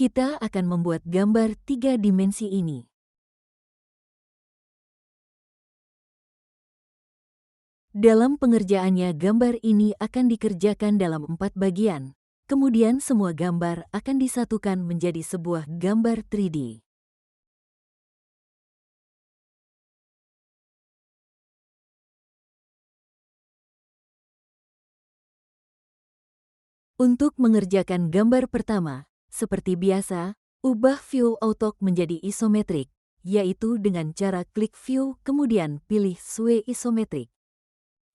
Kita akan membuat gambar 3 dimensi ini. Dalam pengerjaannya, gambar ini akan dikerjakan dalam 4 bagian. Kemudian semua gambar akan disatukan menjadi sebuah gambar 3D. Untuk mengerjakan gambar pertama, seperti biasa, ubah view auto menjadi isometrik, yaitu dengan cara klik view kemudian pilih sway isometrik.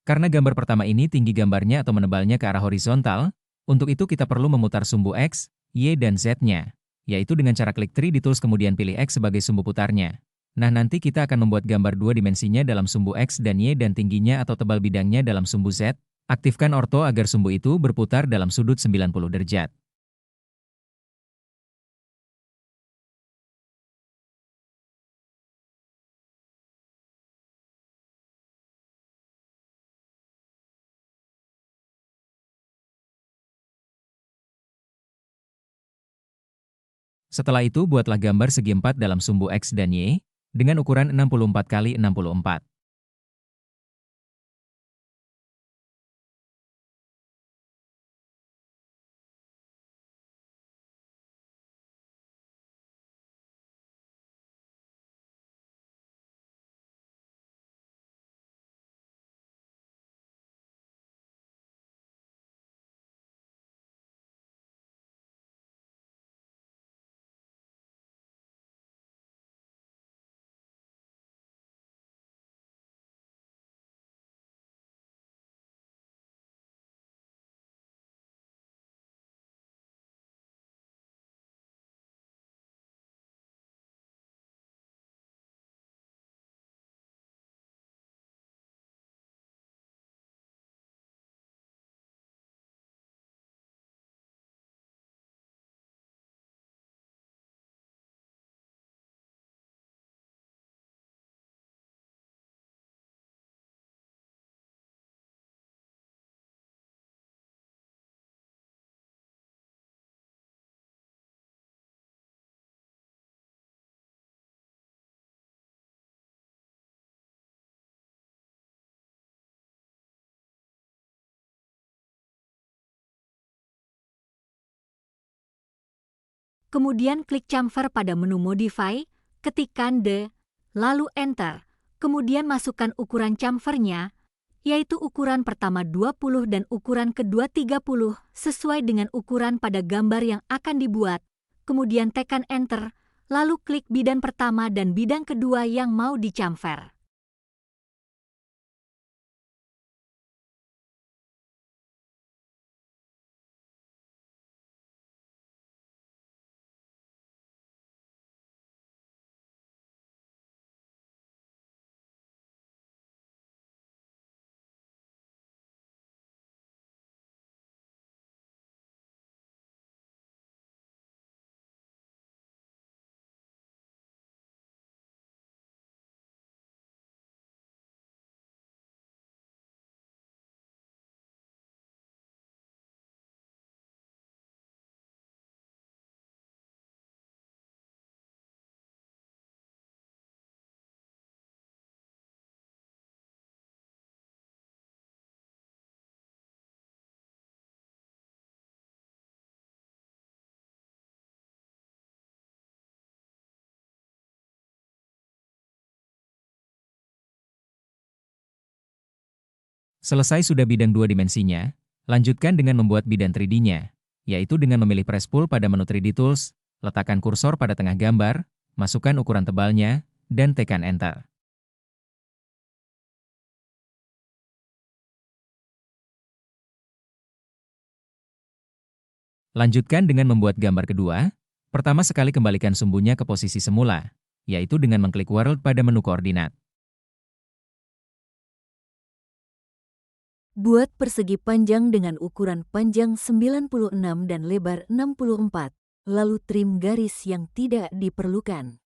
Karena gambar pertama ini tinggi gambarnya atau menebalnya ke arah horizontal, untuk itu kita perlu memutar sumbu X, Y, dan Z-nya, yaitu dengan cara klik 3D Tools kemudian pilih X sebagai sumbu putarnya. Nah, nanti kita akan membuat gambar 2 dimensinya dalam sumbu X dan Y dan tingginya atau tebal bidangnya dalam sumbu Z. Aktifkan orto agar sumbu itu berputar dalam sudut 90 derajat. Setelah itu buatlah gambar segi 4 dalam sumbu X dan Y, dengan ukuran 64 kali 64. Kemudian klik chamfer pada menu Modify, ketikkan the, lalu Enter. Kemudian masukkan ukuran chamfernya, yaitu ukuran pertama 20 dan ukuran kedua 30 sesuai dengan ukuran pada gambar yang akan dibuat. Kemudian tekan Enter, lalu klik bidang pertama dan bidang kedua yang mau dichamfer. Selesai sudah bidang 2 dimensinya, lanjutkan dengan membuat bidang 3D-nya, yaitu dengan memilih press pull pada menu 3D Tools, letakkan kursor pada tengah gambar, masukkan ukuran tebalnya, dan tekan Enter. Lanjutkan dengan membuat gambar kedua, pertama sekali kembalikan sumbunya ke posisi semula, yaitu dengan mengklik World pada menu koordinat. Buat persegi panjang dengan ukuran panjang 96 dan lebar 64, lalu trim garis yang tidak diperlukan.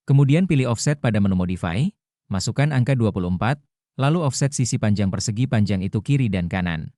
Kemudian pilih offset pada menu modify, masukkan angka 24, lalu offset sisi panjang persegi panjang itu kiri dan kanan.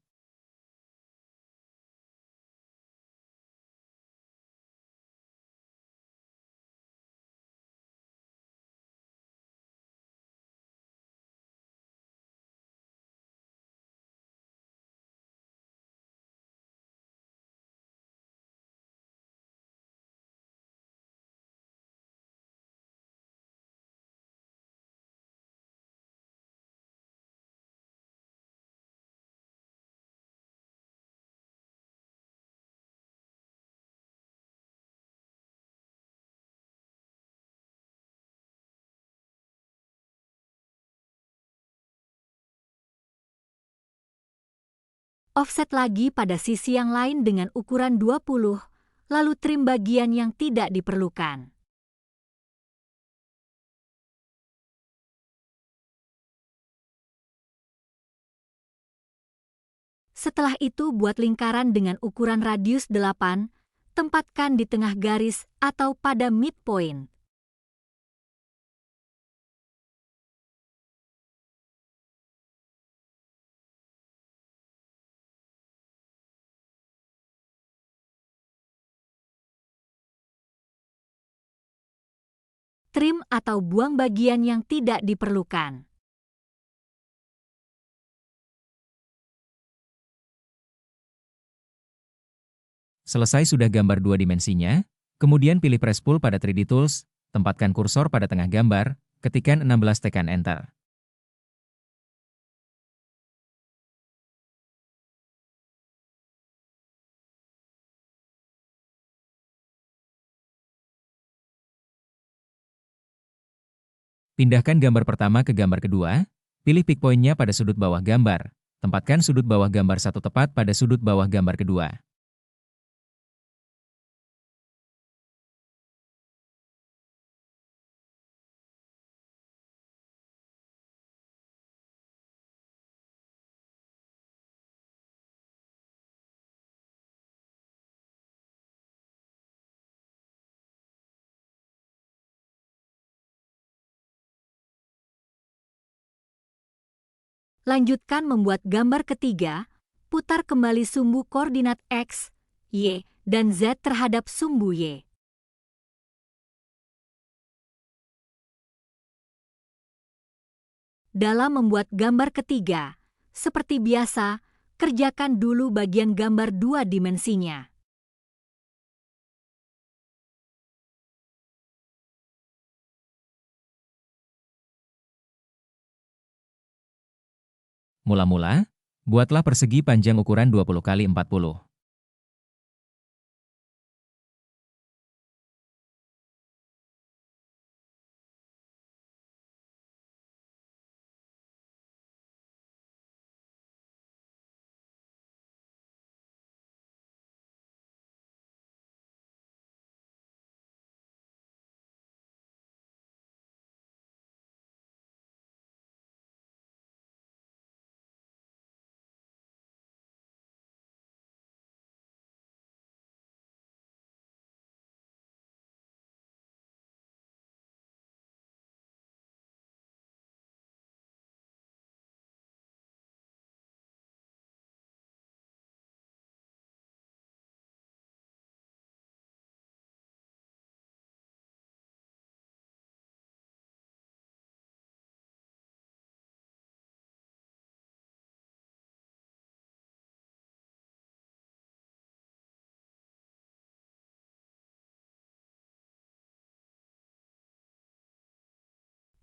Offset lagi pada sisi yang lain dengan ukuran 20, lalu trim bagian yang tidak diperlukan. Setelah itu buat lingkaran dengan ukuran radius 8, tempatkan di tengah garis atau pada midpoint. Trim atau buang bagian yang tidak diperlukan. Selesai sudah gambar dua dimensinya, kemudian pilih Press Pull pada 3D Tools, tempatkan kursor pada tengah gambar, ketikkan 16 tekan Enter. Pindahkan gambar pertama ke gambar kedua, pilih pick point-nya pada sudut bawah gambar, tempatkan sudut bawah gambar satu tepat pada sudut bawah gambar kedua. Lanjutkan membuat gambar ketiga, putar kembali sumbu koordinat X, Y, dan Z terhadap sumbu Y. Dalam membuat gambar ketiga, seperti biasa, kerjakan dulu bagian gambar dua dimensinya. Mula-mula, buatlah persegi panjang ukuran 20 x 40.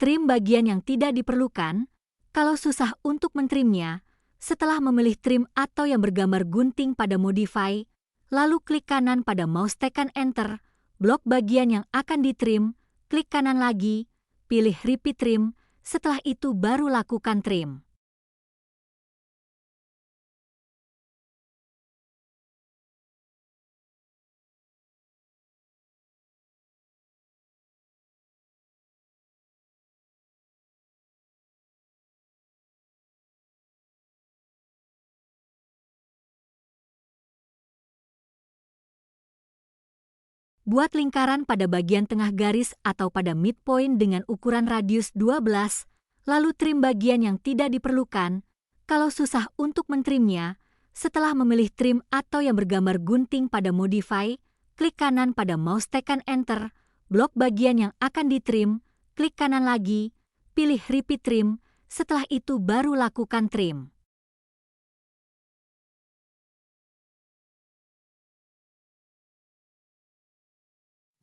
Trim bagian yang tidak diperlukan. Kalau susah untuk mentrimnya, setelah memilih trim atau yang bergambar gunting pada modify, lalu klik kanan pada mouse tekan Enter, blok bagian yang akan ditrim, klik kanan lagi, pilih Repeat Trim, setelah itu baru lakukan trim. Buat lingkaran pada bagian tengah garis atau pada midpoint dengan ukuran radius 12, lalu trim bagian yang tidak diperlukan. Kalau susah untuk mentrimnya, setelah memilih trim atau yang bergambar gunting pada modify, klik kanan pada mouse tekan enter, blok bagian yang akan ditrim, klik kanan lagi, pilih repeat trim, setelah itu baru lakukan trim.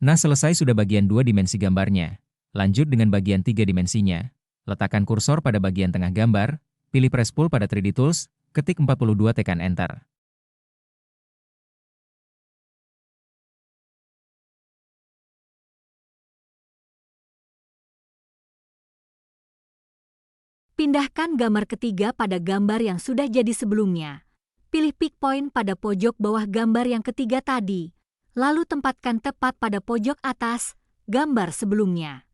Nah, selesai sudah bagian 2 dimensi gambarnya. Lanjut dengan bagian 3 dimensinya. Letakkan kursor pada bagian tengah gambar, pilih press pull pada 3D Tools, ketik 42 tekan enter. Pindahkan gambar ketiga pada gambar yang sudah jadi sebelumnya. Pilih pick point pada pojok bawah gambar yang ketiga tadi, lalu tempatkan tepat pada pojok atas gambar sebelumnya.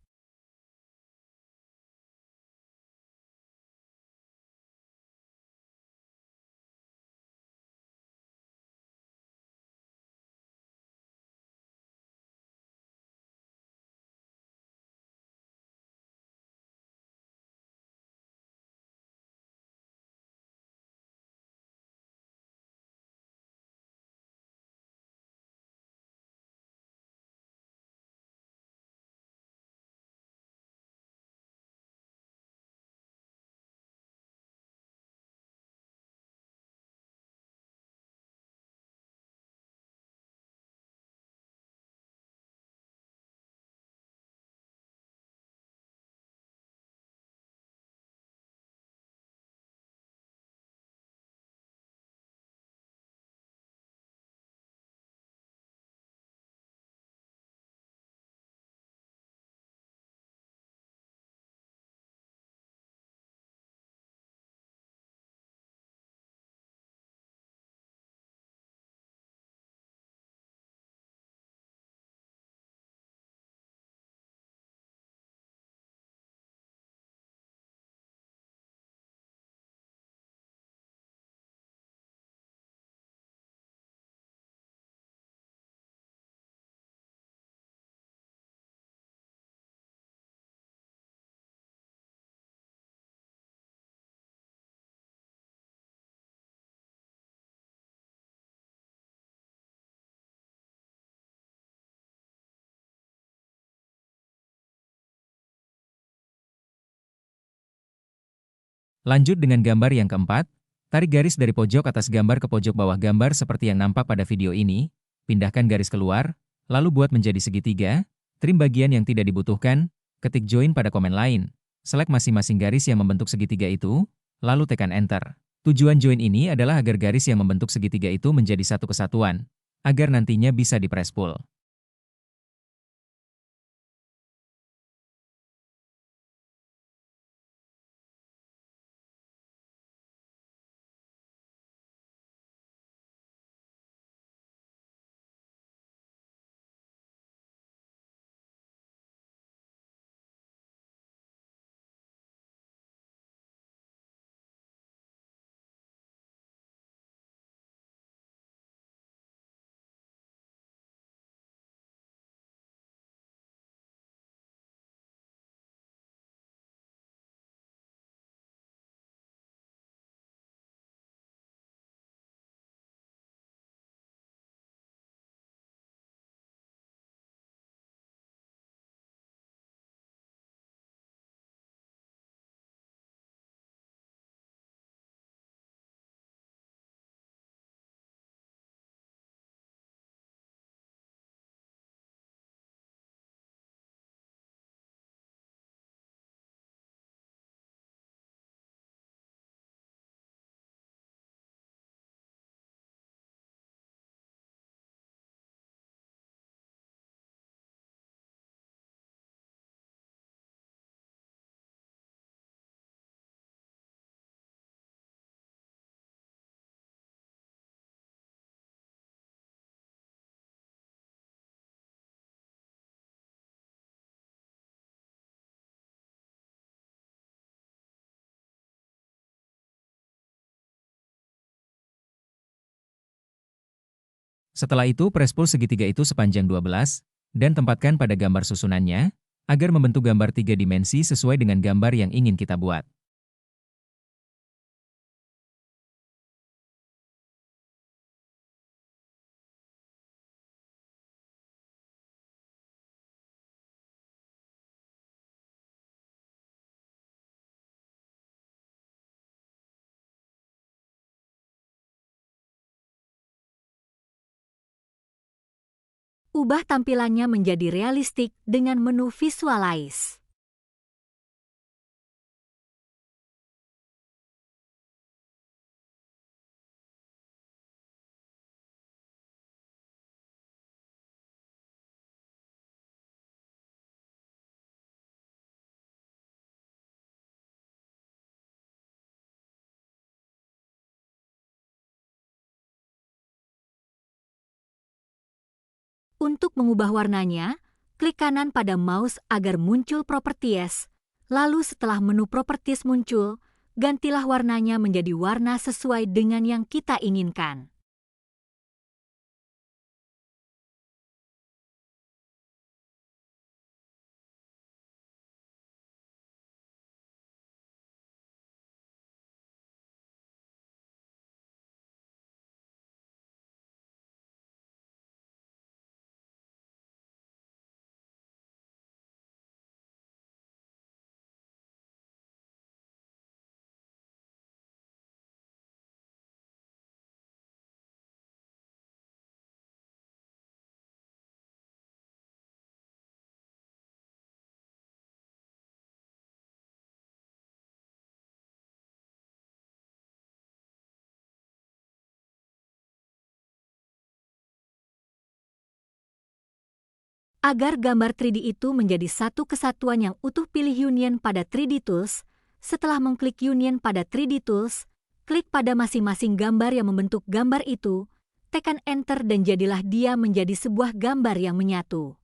Lanjut dengan gambar yang keempat, tarik garis dari pojok atas gambar ke pojok bawah gambar seperti yang nampak pada video ini, pindahkan garis keluar, lalu buat menjadi segitiga, trim bagian yang tidak dibutuhkan, ketik join pada komen lain, select masing-masing garis yang membentuk segitiga itu, lalu tekan enter. Tujuan join ini adalah agar garis yang membentuk segitiga itu menjadi satu kesatuan, agar nantinya bisa di press pull. Setelah itu, press pull segitiga itu sepanjang 12, dan tempatkan pada gambar susunannya, agar membentuk gambar 3 dimensi sesuai dengan gambar yang ingin kita buat. Ubah tampilannya menjadi realistik dengan menu Visualize. Untuk mengubah warnanya, klik kanan pada mouse agar muncul Properties. Lalu setelah menu Properties muncul, gantilah warnanya menjadi warna sesuai dengan yang kita inginkan. Agar gambar 3D itu menjadi satu kesatuan yang utuh, pilih Union pada 3D Tools. Setelah mengklik Union pada 3D Tools, klik pada masing-masing gambar yang membentuk gambar itu, tekan Enter dan jadilah dia menjadi sebuah gambar yang menyatu.